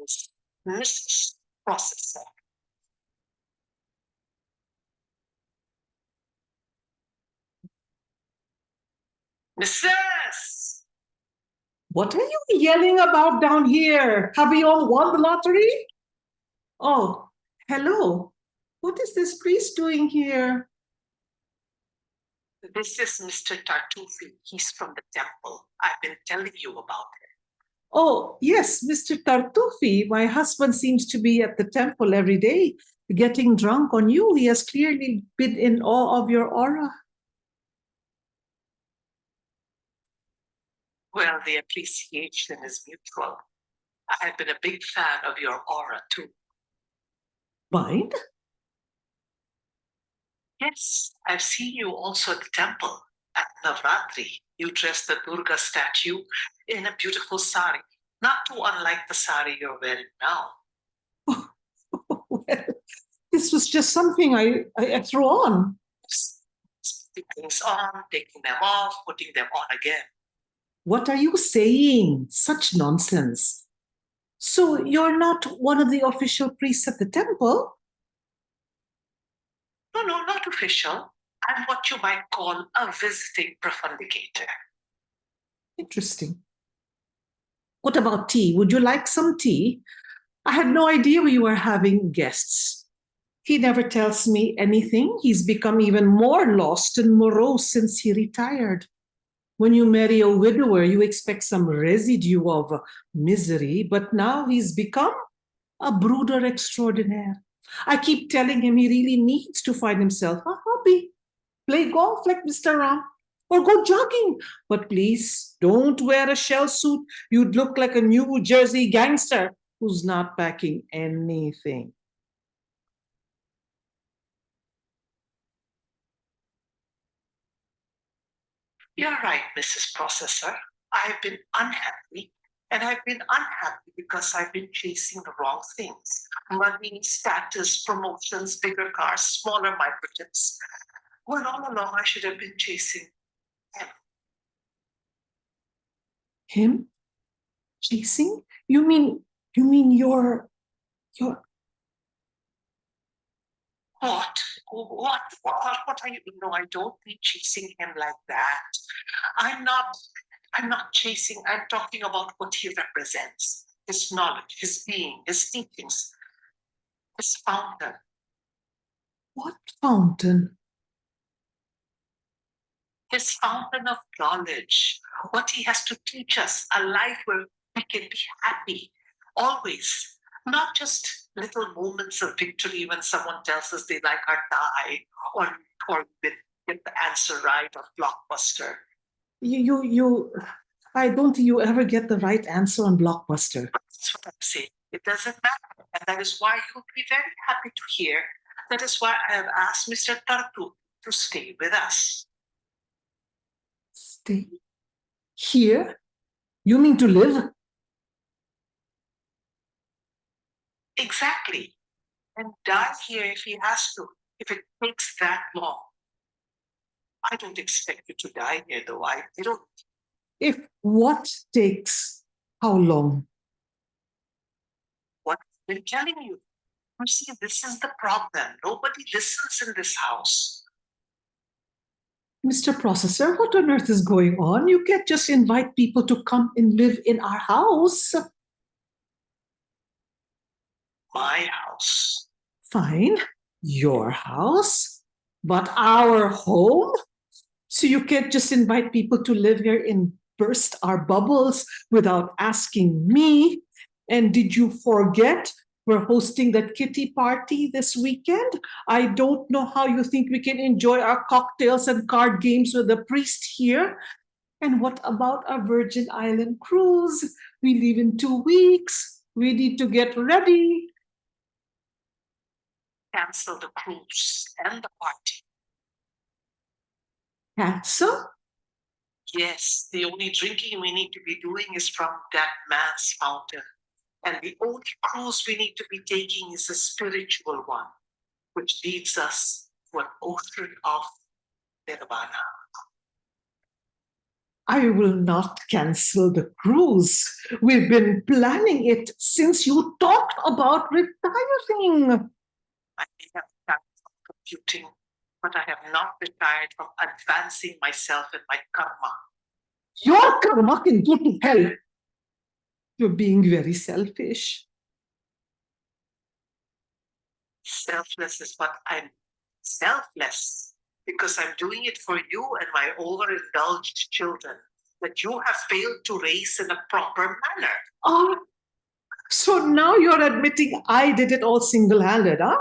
is Mrs. Processor. Mrs. What are you yelling about down here? Have you all won the lottery? Oh, hello. What is this priest doing here? This is Mr. Tartufi. He's from the temple. I've been telling you about him. Oh, yes, Mr. Tartufi. My husband seems to be at the temple every day, getting drunk on you. He has clearly been in awe of your aura. Well, the appreciation is mutual. I've been a big fan of your aura, too. Mind? Yes, I've seen you also at the temple. At Navratri, you dressed the Durga statue in a beautiful sari, not too unlike the sari you're wearing now. Well, this was just something I threw on. Putting things on, taking them off, putting them on again. What are you saying? Such nonsense. So you're not one of the official priests at the temple? No, not official. I'm what you might call a visiting profundicator. Interesting. What about tea? Would you like some tea? I had no idea we were having guests. He never tells me anything. He's become even more lost and morose since he retired. When you marry a widower, you expect some residue of misery, but now he's become a brooder extraordinaire. I keep telling him he really needs to find himself a hobby. Play golf like Mr. Ram or go jogging. But please don't wear a shell suit. You'd look like a New Jersey gangster who's not packing anything. You're right, Mrs. Processor. I've been unhappy, and I've been unhappy because I've been chasing the wrong things. Money, status, promotions, bigger cars, smaller microchips. When all along I should have been chasing him. Him? Chasing? You mean you're What? What are you? No, I don't mean chasing him like that. I'm not chasing. I'm talking about what he represents. His knowledge, his being, his teachings, his fountain. what fountain? His fountain of knowledge. What he has to teach us, a life where we can be happy, always. Not just little moments of victory when someone tells us they like our tie or we get the answer right on Blockbuster. I don't think you ever get the right answer on Blockbuster. That's what I'm saying. It doesn't matter. And that is why you'll be very happy to hear. That is why I have asked Mr. Tartu to stay with us. Stay here? You mean to live? Exactly. And die here if he has to, if it takes that long. I don't expect you to die here, though. I don't. If what takes how long? What I've been telling you. You see, this is the problem. Nobody listens in this house. Mr. Processor, what on earth is going on? You can't just invite people to come and live in our house. My house. Fine, your house, but our home? So you can't just invite people to live here and burst our bubbles without asking me? And did you forget we're hosting that kitty party this weekend? I don't know how you think we can enjoy our cocktails and card games with the priest here. And what about our Virgin Island cruise? We leave in 2 weeks. We need to get ready. Cancel the cruise and the party. Cancel? Yes, the only drinking we need to be doing is from that man's fountain. And the only cruise we need to be taking is a spiritual one, which leads us to an ocean of nirvana. I will not cancel the cruise. We've been planning it since you talked about retiring. I may have retired from computing, but I have not retired from advancing myself in my karma. Your karma can go to hell. You're being very selfish. Selfless is what I'm selfless because I'm doing it for you and my overindulged children that you have failed to raise in a proper manner. Oh, so now you're admitting I did it all single-handed, huh?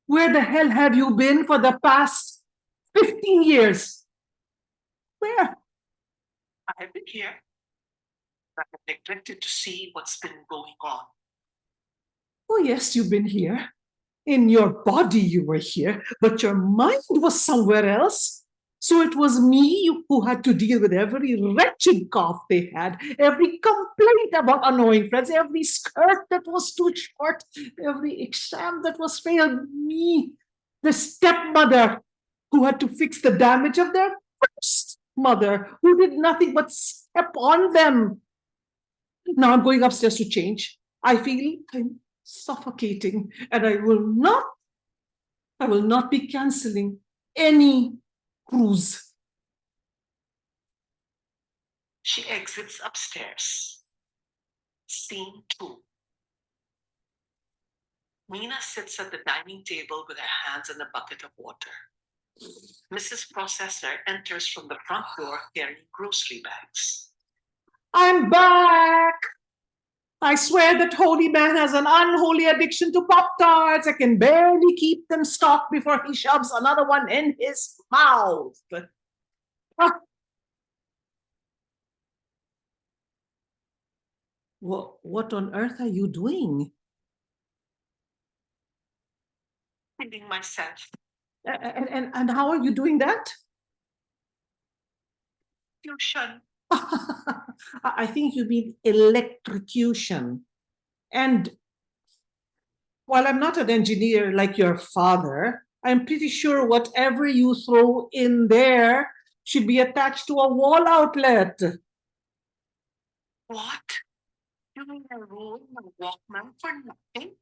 Where the hell have you been for the past 15 years? Where? I have been here. I have neglected to see what's been going on. Oh, yes, you've been here. In your body, you were here, but your mind was somewhere else. So it was me who had to deal with every wretched cough they had, every complaint about annoying friends, every skirt that was too short, every exam that was failed. Me, the stepmother who had to fix the damage of their first mother, who did nothing but step on them. Now I'm going upstairs to change. I feel I'm suffocating, and I will not be canceling any cruise. She exits upstairs. Scene 2. Nina sits at the dining table with her hands in a bucket of water. Mrs. Processor enters from the front door carrying grocery bags. I'm back. I swear that holy man has an unholy addiction to Pop-Tarts. I can barely keep them stocked before he shoves another one in his mouth. Ah. What on earth are you doing? Feeding myself. And how are you doing that? Tuition. I think you mean electrocution. And while I'm not an engineer like your father, I'm pretty sure whatever you throw in there should be attached to a wall outlet. What? You mean I ruined my Walkman for nothing?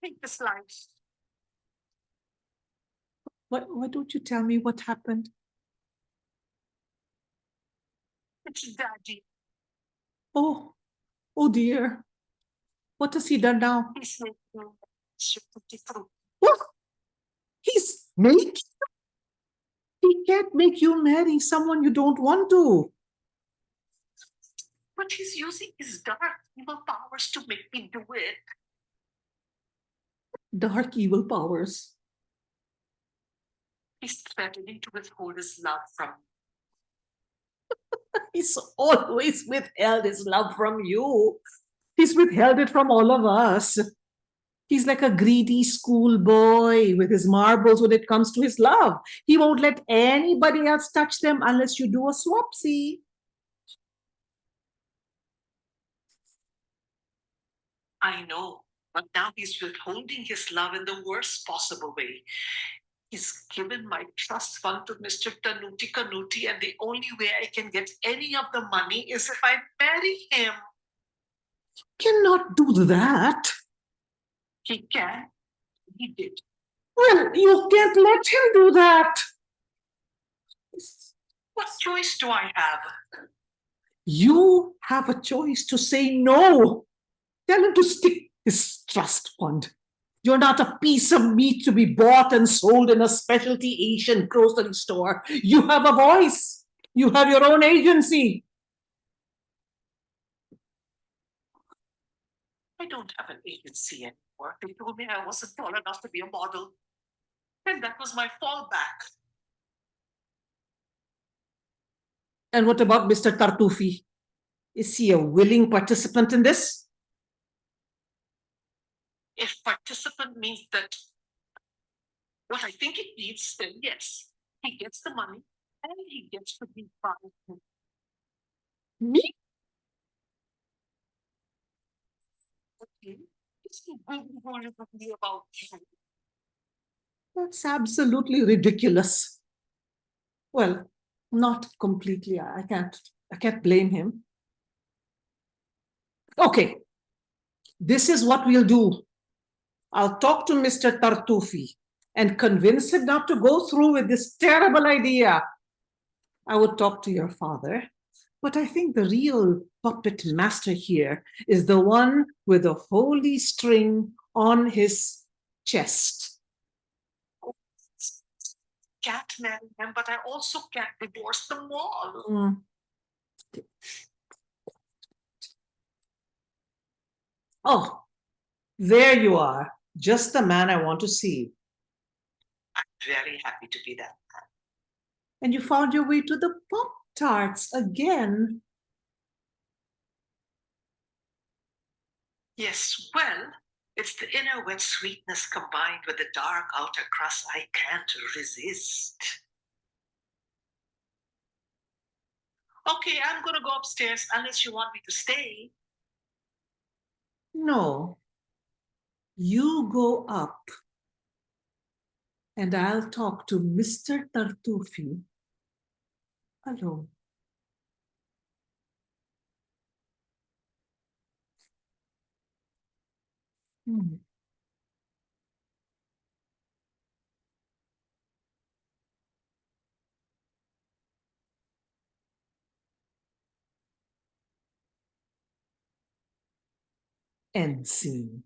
Take this life. Why don't you tell me what happened? It's Daddy. Oh, oh dear. What has he done now? He's making tutti frutti. What? He's making? He can't make you marry someone you don't want to. But he's using his dark evil powers to make me do it. Dark evil powers. He's threatening to withhold his love from me. He's always withheld his love from you. He's withheld it from all of us. He's like a greedy schoolboy with his marbles when it comes to his love. He won't let anybody else touch them unless you do a swapsy. I know, but now he's withholding his love in the worst possible way. He's given my trust fund to Mr. Tanuti Kanuti, and the only way I can get any of the money is if I marry him. Cannot do that. He can. He did. Well, you can't let him do that. What choice do I have? You have a choice to say no. Tell him to stick his trust fund. You're not a piece of meat to be bought and sold in a specialty Asian grocery store. You have a voice. You have your own agency. I don't have an agency anymore. They told me I wasn't tall enough to be a model. And that was my fallback. And what about Mr. Tartufi? Is he a willing participant in this? If participant means that what I think it needs, then yes, he gets the money and he gets to be part of it. Me? Okay, it's too good to be about you. That's absolutely ridiculous. Well, Not completely. I can't blame him. Okay, this is what we'll do. I'll talk to Mr. Tartufi and convince him not to go through with this terrible idea. I would talk to your father, but I think the real puppet master here is the one with the holy string on his chest. Can't marry them, but I also can't divorce them all. Mm. Oh, there you are. Just the man I want to see. I'm very happy to be that. And you found your way to the Pop Tarts again. Yes, well, it's the inner wet sweetness combined with the dark outer crust I can't resist. Okay, I'm gonna go upstairs unless you want me to stay. No, you go up and I'll talk to Mr. Tartufi alone. Hmm. End scene.